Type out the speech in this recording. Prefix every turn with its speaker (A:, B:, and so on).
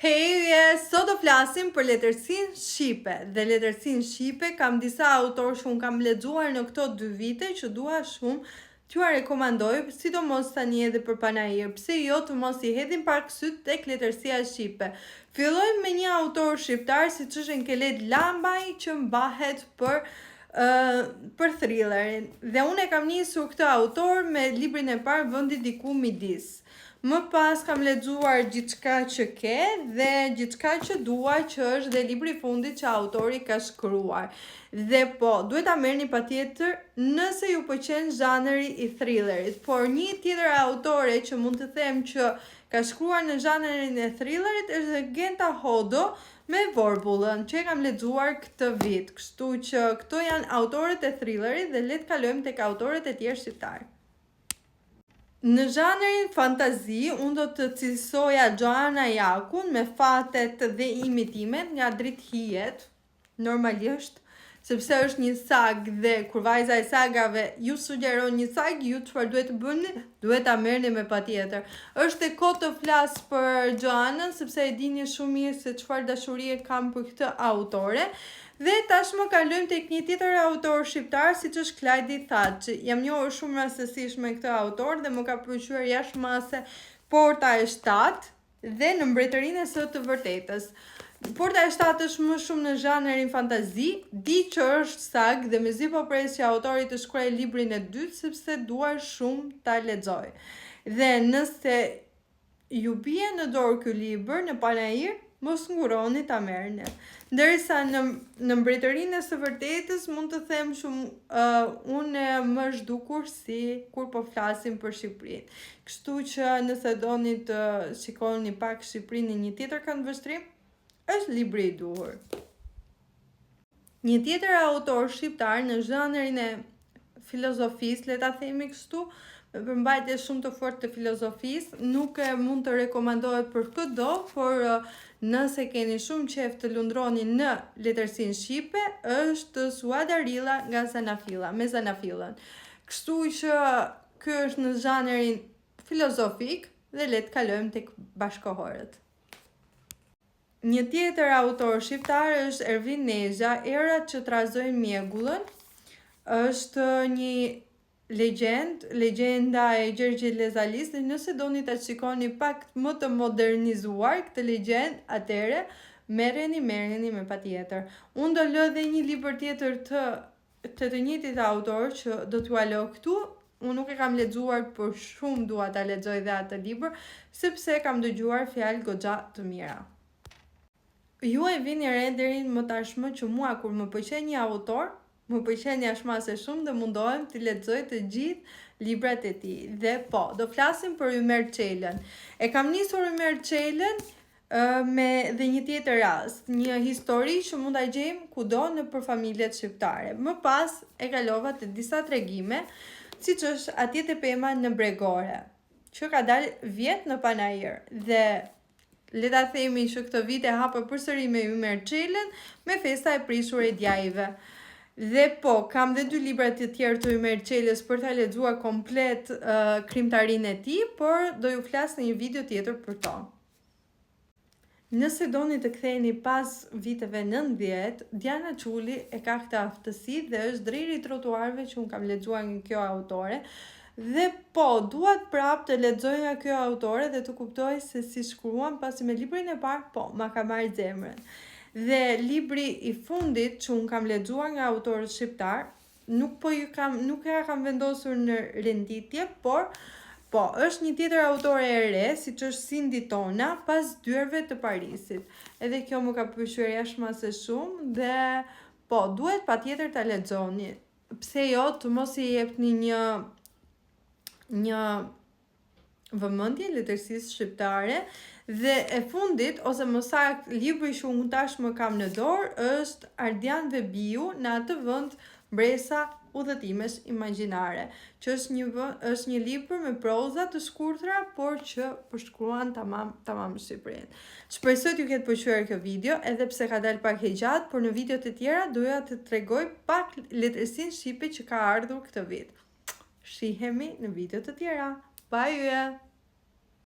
A: Sot do flasim për letërsinë shqipe. Dhe letërsinë shqipe kam disa autorë që unë kam lexuar në këto 2 vite që dua shumë t'ju rekomandoj, sidomos tani edhe për panajër. Pse jo të mos i hedhin pak syt tek letërsia shqipe. Fillojmë me një autor shqiptar siç është Enkelet Lambaj që mbahet për thrillerin. Dhe unë e kam nisur këtë autor me librin e parë Vendi diku midis. Më pas kam lexuar Gjithçka që ke dhe Gjithçka që dua, që është dhe libri i fundit që autori ka shkruar. Dhe duhet ta merrni patjetër nëse ju pëlqen zhanri i thrillerit. Por një tjetër autore që mund të them që ka shkruar në zhanrin e thrillerit është Genta Hodo me Vorbullën, që e kam lexuar këtë vit. Kështu që këto janë autorët e thrillerit dhe le të kalojmë tek autorët e tjerë shqiptar. Në zhanrin fantazi, unë do të cilësoja Joana Jakun me Fatet dhe imitimet nga Dritë Hijet, normalisht, sepse është një sag dhe kur vajza e sagave ju sugjeron një sag, ju çfarë duhet të bëni, duhet ta merrni me patjetër. Është e kohë të flas për Joanën, sepse e dini shumë mirë se çfarë dashurie kam për këtë autore. Dhe tashmë kalojmë tek një tjetër autor shqiptar, siç është Klajdi Thaçi. Jam njohur shumë rastësisht me këtë autor dhe më ka pëlqyer jashtëmase Porta e 7 dhe Në mbretërinë e së të vërtetës. Porta e 7 është më shumë në zhanrin fantazi, di që është sag dhe mezi po pres që autori të shkruajë librin e dytë sepse dua shumë ta lexoj. Dhe nëse ju bie në dorë ky libër në panajër, mos nguroni ta merrni. Ndërsa në mbretërinë e së vërtetës mund të them shumë unë më zhdukur si kur po flasim për Shqipërinë. Kështu që nëse doni të shikoni pak Shqipërinë në një tjetër këndvështrim, është libri i duhur. Një tjetër autor shqiptar në zhanrin e filozofisë, le ta themi kështu, me përmbajtje shumë të fortë të filozofisë, nuk e mund të rekomandohet për çdo, por nëse keni shumë qejf të lundroni në letërsinë shqipe, është Suad Arilla nga Zanafilla, me Zanafillën. Kështu që ky është në zhanrin filozofik dhe le të kalojmë tek bashkohorët. Një tjetër autor shqiptar është Ervin Nezha, Erat që trazojnë mjegullën. Është një legjenda e Gjergjit Lezalis, dhe nëse doni ta shikoni pak më të modernizuar këtë legjend, atëre merreni me patjetër. Unë do lë dhe një libër tjetër të njëjtit autor që do t'ju lë këtu. Unë nuk e kam lexuar, por shumë dua ta lexoj dhe atë libër, sepse kam dëgjuar fjalë goxha të mira. Ju e vini re deri më tashmë që mua kur më pëlqen një autor, më pëlqen jashtëmase shumë dhe mundohem të lexoj të gjithë librat e tij. Dhe do flasim për Ymer Çelën. E kam nisur Ymer Çelën me dhe një tjetër rast, një histori që mund ta gjejmë kudo nëpër familjet shqiptare. Më pas e kalova te disa tregime, siç është Atje te Pema në Bregore, që ka dalë vjet në panajër. Dhe le ta themi që këtë vit e hapa përsëri me Ymer Çelën me festa e prishur e djajve. Dhe kam dhe 2 libra të tjerë të Ymer Çelës për ta lexuar komplet krimtarinë e tij, por do ju flas në një video tjetër për to. Nëse doni të ktheheni pas viteve 90, Diana Çuli e ka këtë aftësi dhe është drejtori i trotuarëve që unë kam lexuar nga kjo autore. Dhe duat prap të lexoj nga kjo autore dhe të kuptoj se si shkruan, pasi me librin e parë, ma ka marrë zemrën. Dhe libri i fundit që unë kam lexuar nga autorët shqiptar, nuk e kam vendosur në renditje, por është një tjetër autore e re, siç është Cindy Tona, Pas dyerve të Parisit. Edhe kjo më ka pëlqyer jashtëmase shumë dhe duhet patjetër ta lexoni. Pse jo, të mos i jepni një vëmendje letërsisë shqiptare. Dhe e fundit, ose më saktë, libri që unë tashmë kam në dorë është Ardian Vebiu në atë vend Mbresa udhëtimesh imagjinare, që është një libër me proza të shkurtra, por që përshkruan tamam Shqipërinë. Shpresoj t'ju ketë pëlqyer kjo video, edhe pse ka dalë pak e gjatë, por në videot e tjera doja të tregoj pak letërsinë shqipe që ka ardhur këtë vit. Shihemi në video të tjera. Bye!